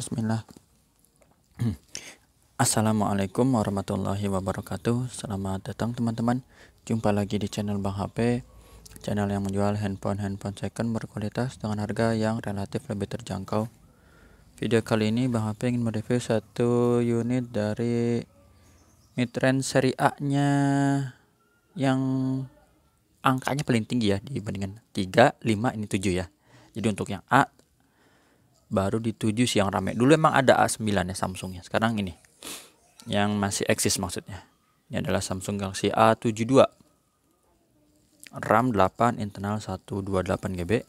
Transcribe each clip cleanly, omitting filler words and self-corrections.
Bismillah. Assalamualaikum warahmatullahi wabarakatuh. Selamat datang teman-teman. Jumpa lagi di channel Bang HP, channel yang menjual handphone second berkualitas dengan harga yang relatif lebih terjangkau. Video kali ini Bang HP ingin mereview satu unit dari midrange seri A nya yang angkanya paling tinggi ya dibandingkan 3, 5, ini 7 ya. Jadi untuk yang A baru di 7 sih yang rame. Dulu emang ada A9 ya Samsungnya. Sekarang ini yang masih eksis maksudnya. Ini adalah Samsung Galaxy A72. RAM 8, internal 128 GB.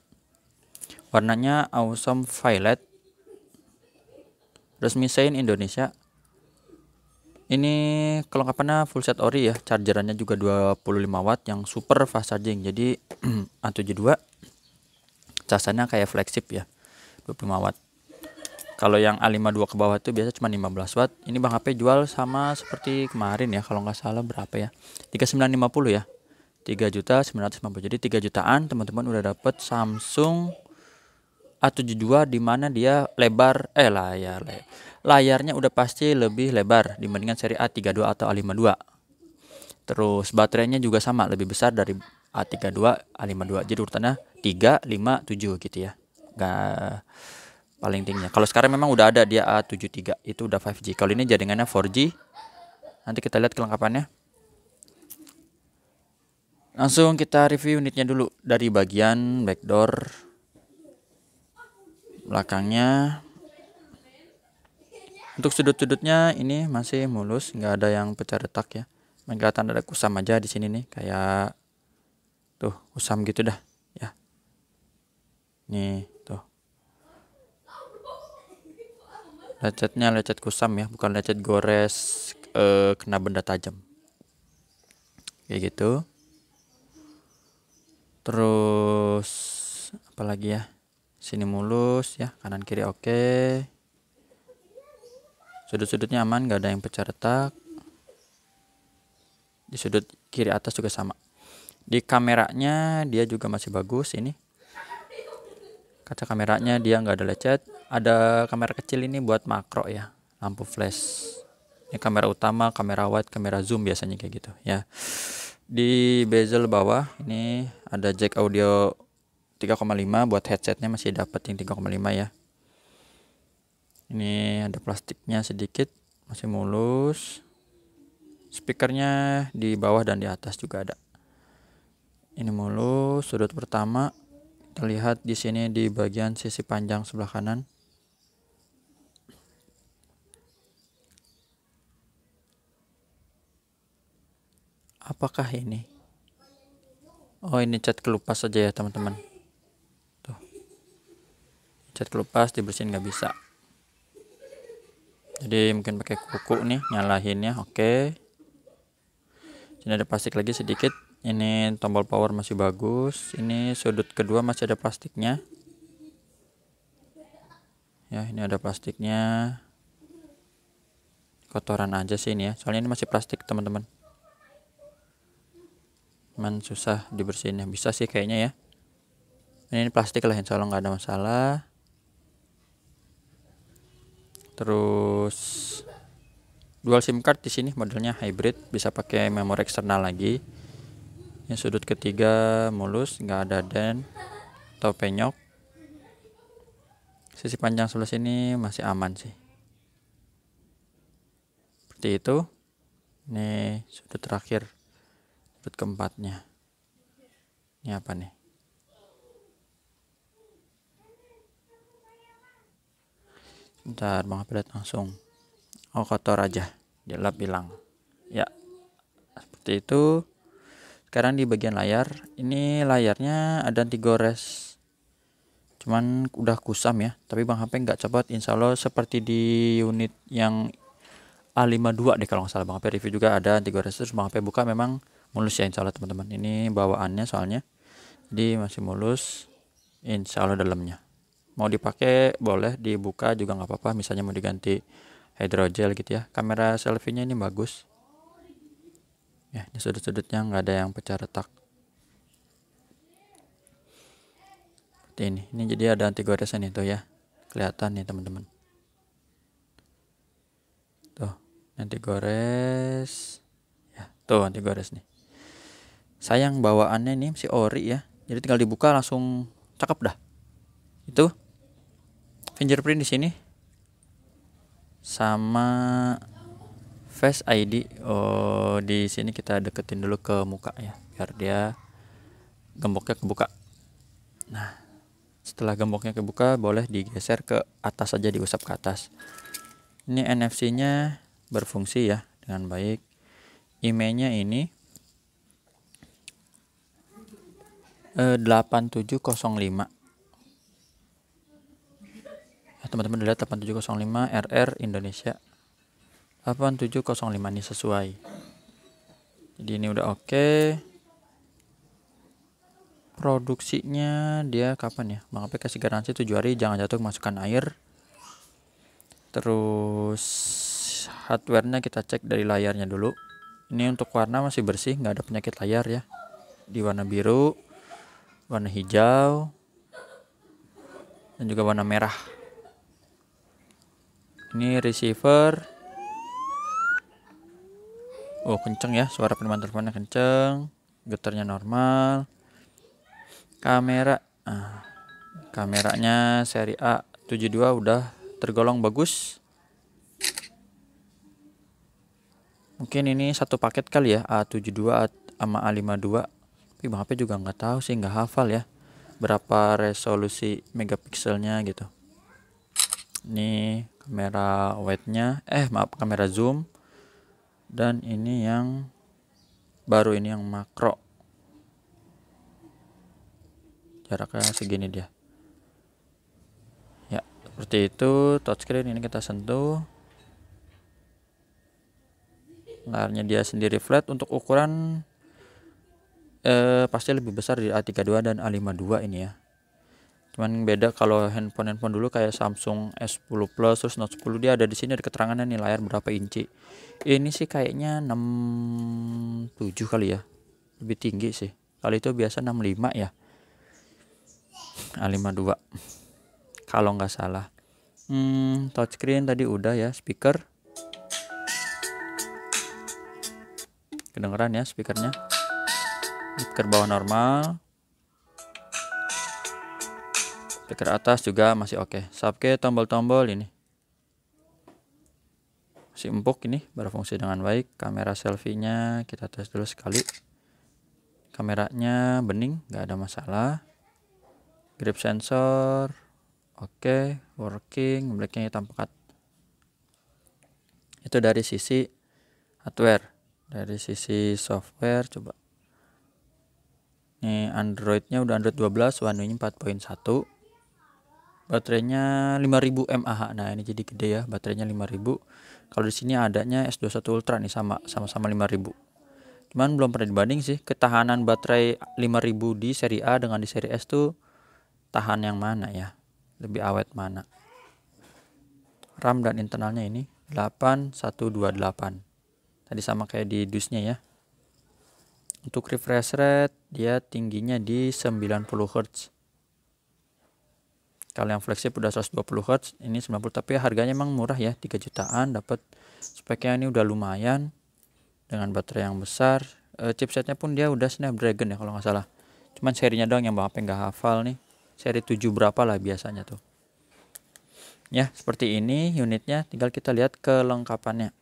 Warnanya Awesome Violet. Resmi Sein Indonesia. Ini kelengkapannya full set ori ya. Chargerannya juga 25 watt yang super fast charging. Jadi A72 casannya kayak flagship ya. 25 watt. Kalau yang A52 ke bawah itu biasa cuma 15 watt. Ini Bang HP jual sama seperti kemarin ya, kalau nggak salah berapa ya, 3950 ya, 3.950. Jadi 3 jutaan teman-teman udah dapet Samsung A72, dimana dia layarnya udah pasti lebih lebar dibandingkan seri A32 atau A52. Terus baterainya juga sama, lebih besar dari A32, A52. Jadi urutannya 3, 5, 7 gitu ya. Nggak paling tingginya. Kalau sekarang memang udah ada dia A73, itu udah 5G. Kalau ini jaringannya 4G. Nanti kita lihat kelengkapannya. Langsung kita review unitnya dulu dari bagian backdoor belakangnya. Untuk sudut-sudutnya ini masih mulus, nggak ada yang pecah retak ya. Kelihatan ada kusam aja di sini nih, kayak tuh kusam gitu dah ya. Nih tuh. Lecetnya lecet kusam ya, bukan lecet gores kena benda tajam. Kayak gitu. Terus apalagi ya? Sini mulus ya, kanan kiri oke. Sudut-sudutnya aman, gak ada yang pecah retak. Di sudut kiri atas juga sama. Di kameranya dia juga masih bagus ini. Kaca kameranya dia nggak ada lecet. Ada kamera kecil ini buat makro ya, lampu flash. Ini kamera utama, kamera wide, kamera zoom biasanya kayak gitu ya. Di bezel bawah ini ada jack audio 3,5, buat headsetnya masih dapat yang 3,5 ya. Ini ada plastiknya sedikit, masih mulus. Speakernya di bawah dan di atas juga ada. Ini mulus. Sudut pertama kita lihat di sini di bagian sisi panjang sebelah kanan. Apakah ini? Oh, ini cat kelupas saja ya teman-teman. Tuh. Cat kelupas dibersihin nggak bisa. Jadi mungkin pakai kuku nih nyalahinnya. Oke. Sini ada plastik lagi sedikit. Ini tombol power masih bagus. Ini sudut kedua masih ada plastiknya. Ya, ini ada plastiknya. Kotoran aja sih ini ya. Soalnya ini masih plastik teman-teman. Cuman susah dibersihinnya. Bisa sih kayaknya ya. Ini plastik lah, insya Allah nggak ada masalah. Terus dual SIM card di sini, modelnya hybrid, bisa pakai memori eksternal lagi. Ini sudut ketiga mulus, nggak ada dent atau penyok. Sisi panjang sebelah sini masih aman sih. Seperti itu. Ini sudut terakhir, sudut keempatnya. Ini apa nih? Bentar, Bang Apel langsung. Oh, kotor aja, dilap hilang. Ya, seperti itu. Sekarang di bagian layar, ini layarnya ada anti gores. Cuman udah kusam ya, tapi Bang HP nggak copot. Insya Allah seperti di unit yang A52 deh kalau nggak salah. Bang HP review juga ada anti gores, terus Bang HP buka memang mulus ya insya Allah teman-teman. Ini bawaannya soalnya, jadi masih mulus. Insya Allah dalamnya. Mau dipakai boleh, dibuka juga nggak apa-apa. Misalnya mau diganti hydrogel gitu ya. Kamera selfie-nya ini bagus. Ya, di sudut-sudutnya nggak ada yang pecah retak. Seperti ini. Ini jadi ada anti goresan itu ya. Kelihatan nih teman-teman. Nanti gores ya, tuh anti gores nih. Sayang bawaannya nih si ori ya, jadi tinggal dibuka langsung cakep dah. Itu fingerprint di sini sama Face ID. Oh, di sini kita deketin dulu ke muka ya, biar dia gemboknya kebuka. Nah, setelah gemboknya kebuka, boleh digeser ke atas saja, diusap ke atas. Ini NFC-nya berfungsi ya dengan baik. IMEI-nya ini 8705. Ya, teman-teman lihat 8705 RR Indonesia. 8705 ini sesuai. Jadi ini udah oke. Produksinya dia kapan ya? Bang Ape kasih garansi 7 hari, jangan jatuh masukkan air. Terus hardware-nya kita cek dari layarnya dulu. Ini untuk warna masih bersih, nggak ada penyakit layar ya. Di warna biru, warna hijau, dan juga warna merah. Ini receiver. Oh, kenceng ya, suara penerimaan teleponnya kenceng, getarnya normal. Kamera, kameranya seri A72 udah tergolong bagus. Mungkin ini satu paket kali ya, A72 sama A52. Tapi Bang HP juga nggak tahu sih, nggak hafal ya berapa resolusi megapikselnya gitu. Ini kamera wide-nya, kamera zoom. Dan ini yang baru, ini yang makro. Jaraknya segini dia. Ya, seperti itu. Touchscreen ini kita sentuh. Layarnya dia sendiri flat. Untuk ukuran pasti lebih besar di A32 dan A52 ini ya. Cuman beda kalau handphone dulu kayak Samsung S10 Plus terus Note 10, dia ada di sini ada keterangannya nih layar berapa inci. Ini sih kayaknya 67 kali ya. Lebih tinggi sih. Kalau itu biasa 65 ya. A52 kalau nggak salah. Touchscreen tadi udah ya. Speaker kedengeran ya speakernya. Speaker bawah normal, speaker atas juga masih oke. Subke tombol-tombol ini masih empuk, ini berfungsi dengan baik. Kamera selfie-nya kita tes dulu sekali. Kameranya bening, nggak ada masalah. Grip sensor oke, working, blacknya hitam pekat. Itu dari sisi hardware. Dari sisi software coba. Nih Android-nya udah Android 12, One UI-nya 4.1. Baterainya 5000 mAh. Nah, ini jadi gede ya, baterainya 5000. Kalau di sini adanya S21 Ultra nih sama-sama 5000. Cuman belum pernah dibanding sih ketahanan baterai 5000 di seri A dengan di seri S tuh tahan yang mana ya? Lebih awet mana? RAM dan internalnya ini 8128. Tadi sama kayak di dusnya ya. Untuk refresh rate dia tingginya di 90 Hz. Kalau yang flagship udah 120 Hz, ini 90, tapi harganya emang murah ya, 3 jutaan dapat. Speknya ini udah lumayan dengan baterai yang besar. Chipsetnya pun dia udah Snapdragon ya kalau nggak salah. Cuman serinya doang yang Bang Ape nggak hafal nih. Seri 7 berapa lah biasanya tuh. Ya, seperti ini unitnya, tinggal kita lihat kelengkapannya.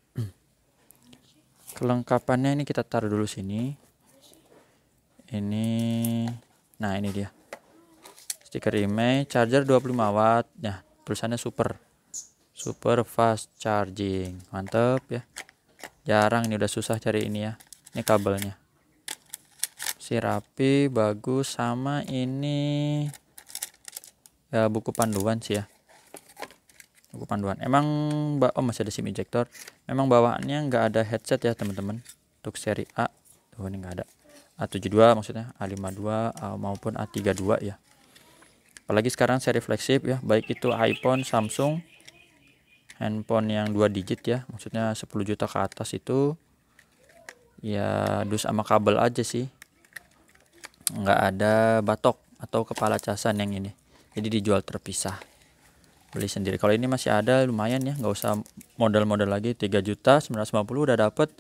Kelengkapannya ini kita taruh dulu sini. Nah ini dia. Stiker IMEI, charger 25 watt. Nah, tulisannya super fast charging. Mantep ya. Jarang ini, udah susah cari ini ya. Ini kabelnya. Si rapi, bagus. Sama ini ya buku panduan sih ya. Buku panduan. Emang masih ada SIM ejector. Memang bawaannya nggak ada headset ya teman-teman. Untuk seri A. Tuh ini nggak ada. A72 maksudnya, A52 maupun A32 ya. Apalagi sekarang seri flagship ya, baik itu iPhone, Samsung, handphone yang 2 digit ya, maksudnya 10 juta ke atas itu ya dus sama kabel aja sih, nggak ada batok atau kepala casan yang ini, jadi dijual terpisah. beli sendiri. Kalau ini masih ada lumayan ya, nggak usah modal-modal lagi. 3.950.000 udah dapet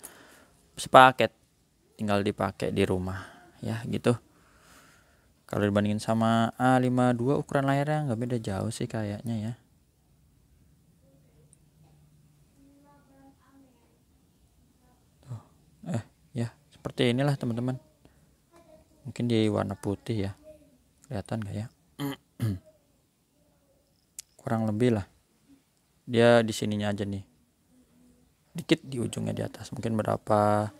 sepaket, tinggal dipakai di rumah ya gitu. Kalau dibandingin sama A52 ukuran layarnya nggak beda jauh sih kayaknya ya. Tuh. Ya seperti inilah teman-teman, mungkin di warna putih ya, kelihatan nggak ya? Kurang lebih lah dia di sininya aja nih, dikit di ujungnya di atas, mungkin berapa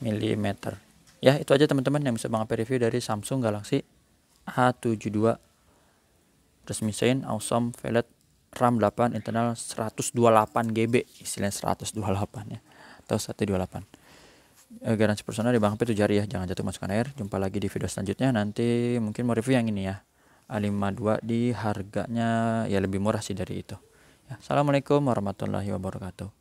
milimeter ya. Itu aja teman-teman yang bisa Bang Ape review dari Samsung Galaxy A72 resmi Sein, awesome, velg, RAM 8, internal 128 GB, istilahnya 128 ya, atau 128. Garansi personal di Bang Ape 7 hari ya, jangan jatuh masukkan air. Jumpa lagi di video selanjutnya, nanti mungkin mau review yang ini ya, A52 di harganya ya lebih murah sih dari itu ya. Assalamualaikum warahmatullahi wabarakatuh.